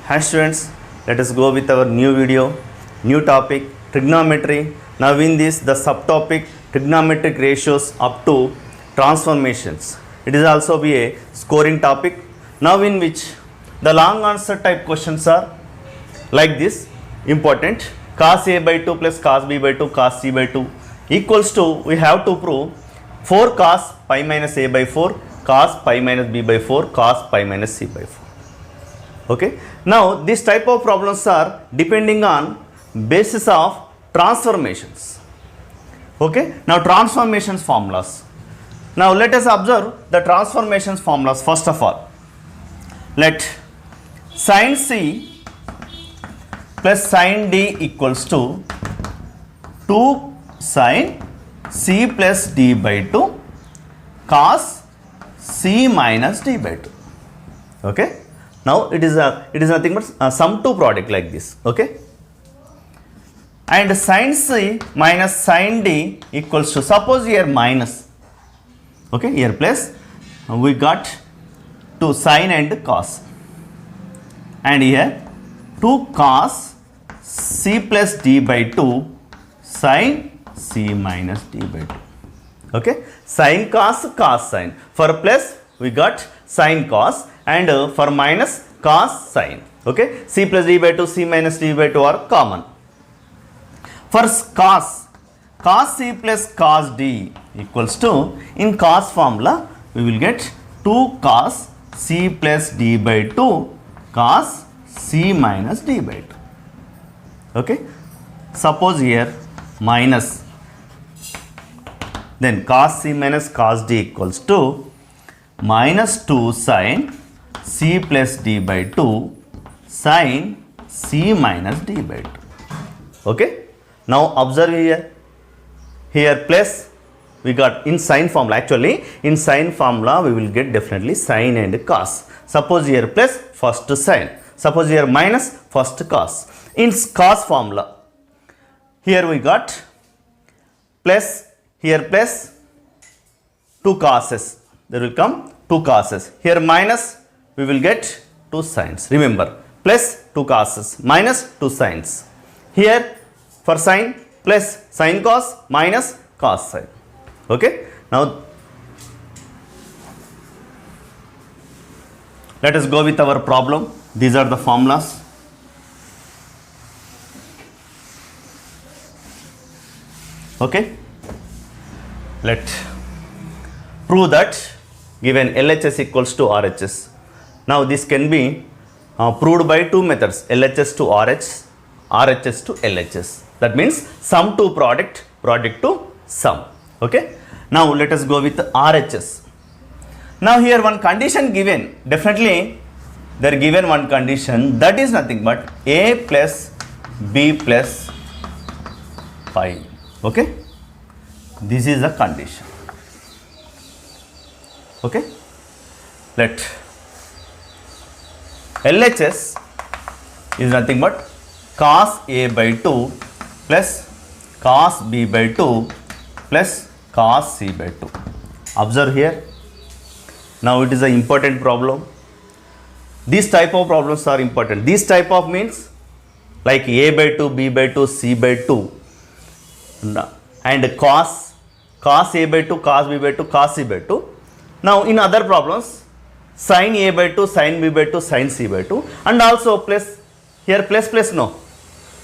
Hi students, let us go with our new video, new topic, trigonometry. Now in this, the subtopic trigonometric ratios up to transformations. It is also be a scoring topic. Now in which the long answer type questions are like this, important. Cos A by 2 plus cos B by 2 cos C by 2 equals to, we have to prove 4 cos pi minus A by 4 cos pi minus B by 4 cos pi minus C by 4. Okay. Now this type of problems are depending on basis of transformations. Okay. Now transformations formulas. Now let us observe the transformations formulas first of all. Let sin C plus sin D equals to 2 sin C plus D by 2 cos C minus D by 2. Okay. Now it is nothing but sum to product like this. Okay. And sin C minus sin D equals to, suppose here minus. Okay. Here plus, we got 2 sin and cos. And here 2 cos C plus D by 2 sin C minus D by 2. Okay. Sin cos cos sin. For plus we got sin cos, and for minus cos sin. Okay. C plus D by 2 C minus D by 2 are common. For cos C plus cos D equals to, in cos formula we will get 2 cos C plus D by 2 cos C minus D by 2. Okay. Suppose here minus, then cos C minus cos D equals to minus 2 sin C plus D by 2 sin C minus D by 2. Okay. Now observe here plus we got in sin formula. Actually in sin formula we will get definitely sin and cos. Suppose here plus, first sin. Suppose here minus, first cos. In cos formula here we got plus, here plus 2 cos's, there will come 2 cos's. Here minus, we will get 2 sines. Remember, plus 2 cos's minus 2 sines. Here for sin plus sin cos minus cos sin. Okay. Now let us go with our problem. These are the formulas. Okay. Let prove that given LHS equals to RHS. Now this can be proved by two methods, LHS to RH, RHS to LHS. That means sum to product, product to sum. Okay. Now let us go with RHS. Now here one condition given, definitely they are given one condition, that is nothing but A plus B plus 5. Okay. This is the condition. Okay. Let LHS is nothing but cos A by 2 plus cos B by 2 plus cos C by 2. Observe here. Now it is an important problem. These type of problems are important. This type of means like A by 2, B by 2, C by 2 and cos A by 2, cos B by 2, cos C by 2. Now in other problems sin A by 2, sin B by 2, sin C by 2, and also plus, here plus no.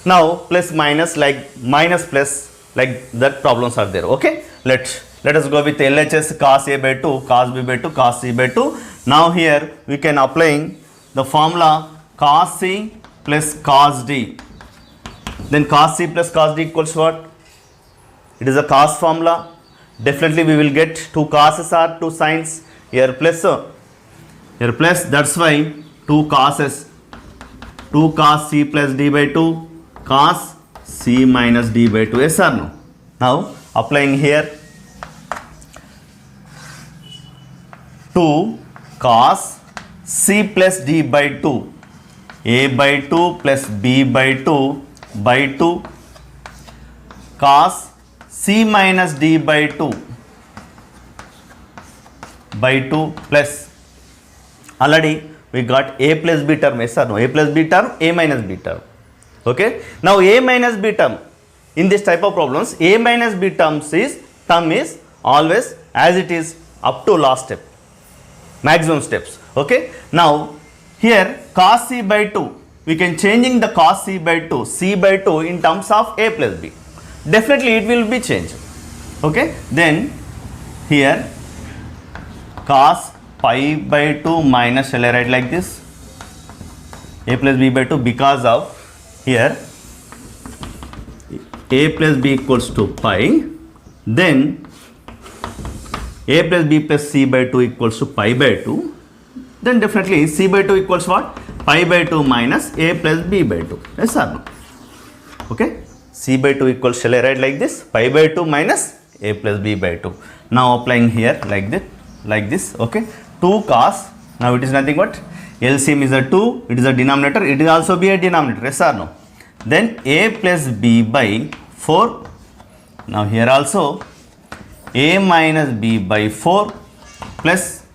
Now plus minus, like minus plus, like that problems are there. Okay. Let us go with LHS cos A by 2, cos B by 2, cos C by 2. Now here we can applying the formula cos C plus cos D. Then cos C plus cos D equals what? It is a cos formula. Definitely we will get 2 cos's are 2 sines. Here plus, that's why 2 cos's, 2 cos C plus D by 2 cos C minus D by 2. Yes or no? Now applying here 2 cos C plus D by 2 A by 2 plus B by 2 by 2 cos C minus D by 2 by 2 plus, already we got a plus b term, yes or no? A plus b term, a minus b term. Okay. Now a minus b term, in this type of problems, a minus b term is always as it is up to last step, maximum steps. Okay. Now here cos c by 2, we can changing the cos c by 2 in terms of a plus b. Definitely it will be changed. Okay. Then here cos pi by 2 minus, shall I write like this, a plus b by 2, because of here a plus b equals to pi, then a plus b plus c by 2 equals to pi by 2, then definitely c by 2 equals what? Pi by 2 minus a plus b by 2, yes or no? Okay, c by 2 equals, shall I write like this, pi by 2 minus a plus b by 2. Now applying here like this, okay, 2 cos, now it is nothing but LCM is a 2, it is a denominator, it will also be a denominator, yes or no? Then a plus b by 4, now here also a minus b by 4 plus,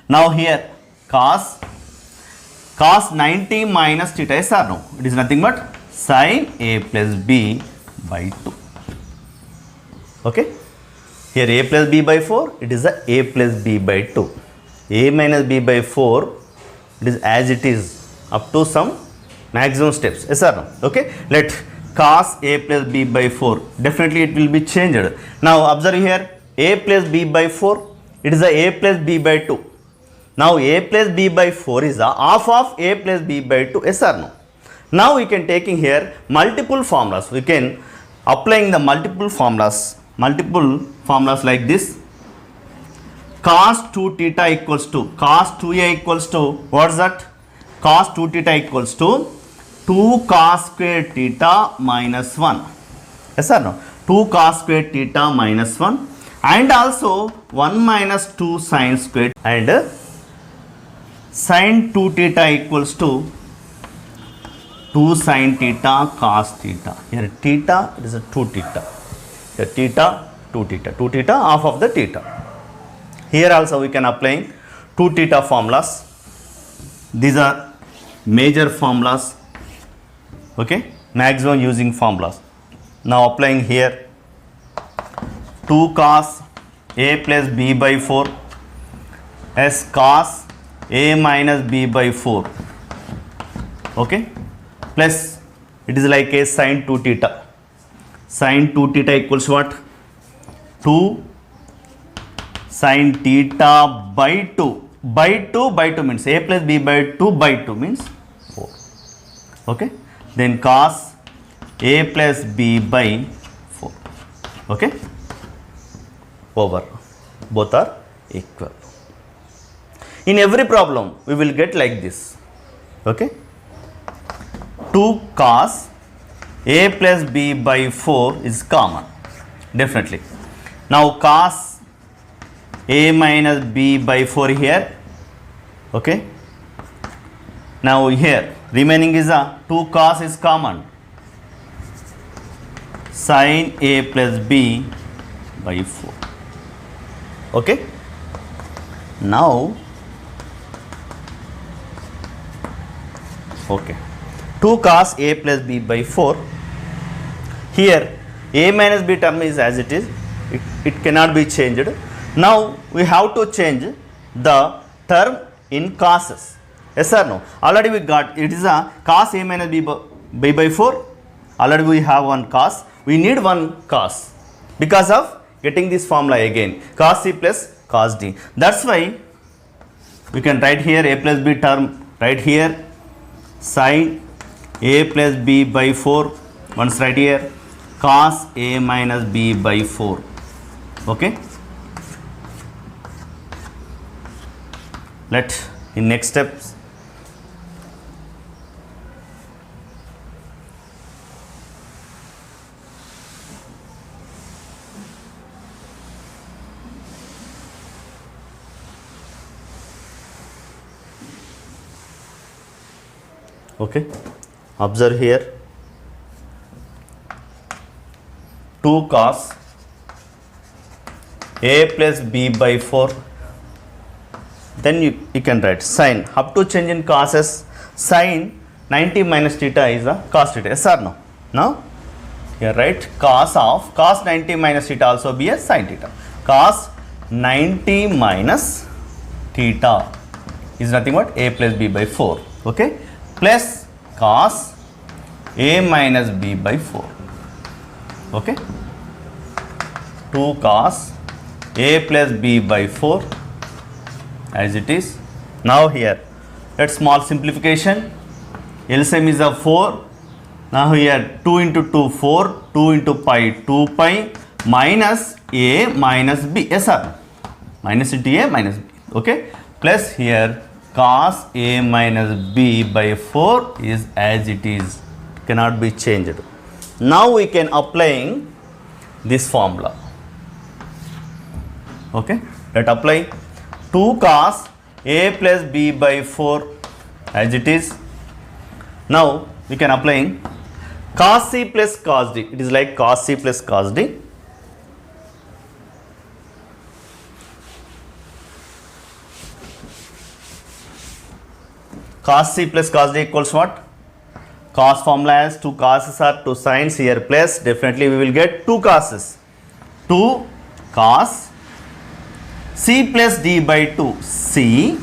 now here cos 90 minus theta, yes or no? It is nothing but sin a plus b by 2. Okay, here a plus b by 4, it is a plus b by 2. A minus b by 4, it is as it is up to some maximum steps, yes or no? Okay, let cos a plus b by 4, definitely it will be changed. Now observe here, a plus b by 4, it is a plus b by 2. Now a plus b by 4 is a half of a plus b by 2, yes or no? Now we can taking here multiple formulas, we can applying the multiple formulas like this. Cos 2 theta equals to, cos 2a equals to, what is that? Cos 2 theta equals to 2 cos square theta minus 1, yes or no? 2 cos square theta minus 1, and also 1 minus 2 sin square, and sin 2 theta equals to 2 sin theta cos theta. Here theta, it is a 2 theta. Here theta, 2 theta. 2 theta, half of the theta. Here also we can apply 2 theta formulas. These are major formulas. Okay, maximum using formulas. Now applying here 2 cos a plus b by 4 as cos a minus b by 4. Okay, plus it is like a sin 2 theta. Sin 2 theta equals what? 2 sin theta by 2. By 2 means a plus b by 2 by 2 means 4. Okay, then cos a plus b by 4. Okay, over, both are equal. In every problem we will get like this. Okay, 2 cos a plus b by 4 is common, definitely. Now cos a minus b by 4 here. Okay, now here remaining is a 2 cos is common, sin a plus b by 4. Okay, now okay, 2 cos a plus b by 4, here a minus b term is as it is, it cannot be changed. Now we have to change the term in cos's, yes or no? Already we got, it is a cos a minus b by 4, already we have one cos, we need one cos because of getting this formula again, cos c plus cos d. That's why we can write here a plus b term, right here sin a plus b by 4, once right here cos a minus b by 4. Okay, let in next steps okay, observe here 2 cos a plus b by 4 then you can write sine. Up to change in causes, sine 90 minus theta is a cos theta. Yes or no? Now, here write cos 90 minus theta also be a sin theta. Cos 90 minus theta is nothing but a plus b by 4. Okay? Plus cos a minus b by 4. Okay? 2 cos a plus b by 4 as it is. Now here, let small simplification. LCM is a 4. Now here 2 into 2 4, 2 into pi 2 pi minus a minus b. Yes sir. Minus into a minus b. Okay. Plus here cos a minus b by 4 is as it is. Cannot be changed. Now we can applying this formula. Okay. Let apply 2 cos a plus b by 4 as it is. Now we can applying cos c plus cos d. It is like cos c plus cos d. Cos c plus cos d equals what? Cos formula has 2 cos's are 2 sines here, plus definitely we will get 2 cos's. 2 cos c plus d by 2 c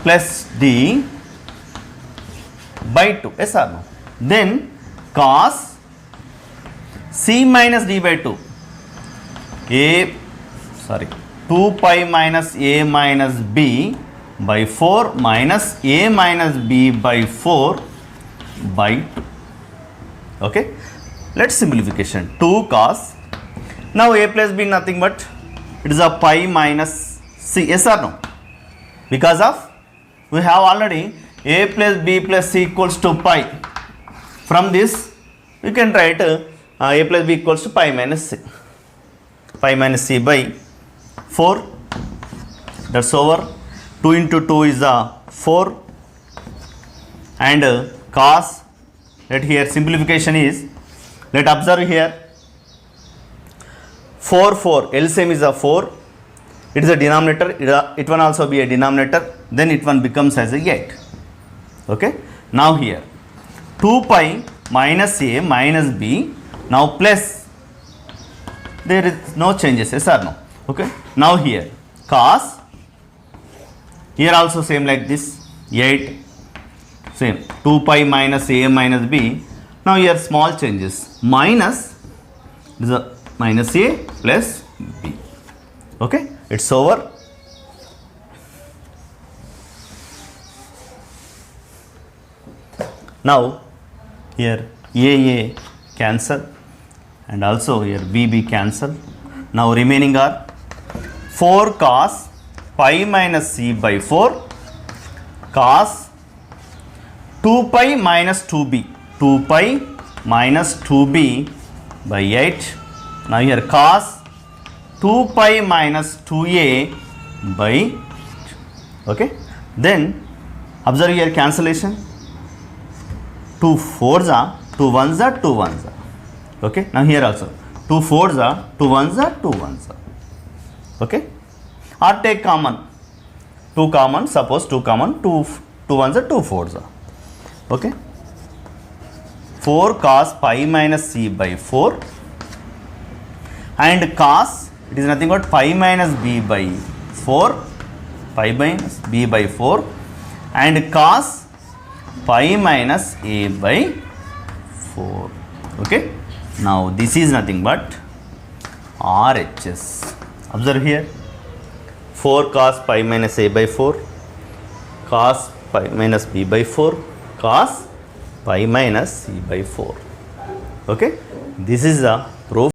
plus d by 2. Yes or no? Then cos c minus d by 2 2 pi minus a minus b by 4 minus a minus b by 4 by 2. Okay. Let's simplification. 2 cos. Now a plus b nothing but it is a pi minus c. Yes or no? Because of we have already a plus b plus c equals to pi. From this we can write a plus b equals to pi minus c. Pi minus c by 4. That's over. 2 into 2 is 4. And cos, let here simplification is, let observe here 4 LCM is a 4. It is a denominator. It one also be a denominator. Then it one becomes as a 8. Okay. Now here 2 pi minus a minus b. Now plus, there is no changes. Yes or no? Okay. Now here cos, here also same like this 8, same 2 pi minus a minus b. Now here small changes, minus, this is a minus a plus b. Okay. It's over. Now here a cancel and also here b cancel. Now remaining are 4 cos pi minus c by 4 cos 2 pi minus 2b, 2 pi minus 2b by 8. Now here cos 2 pi minus 2a by, okay. Then observe here cancellation. 2 4s are 2 1s are 2 1s are. Okay. Now here also 2 4s are 2 1s are 2 1s are. Okay. Or take common. 2 common, suppose 2 common, 2 1s are 2 4s are. Okay. 4 cos pi minus c by 4 and cos, it is nothing but pi minus b by 4, pi minus b by 4 and cos pi minus a by 4. Okay. Now this is nothing but RHS. Observe here 4 cos pi minus a by 4, cos pi minus b by 4, cos pi minus c by 4. Okay. This is the proof.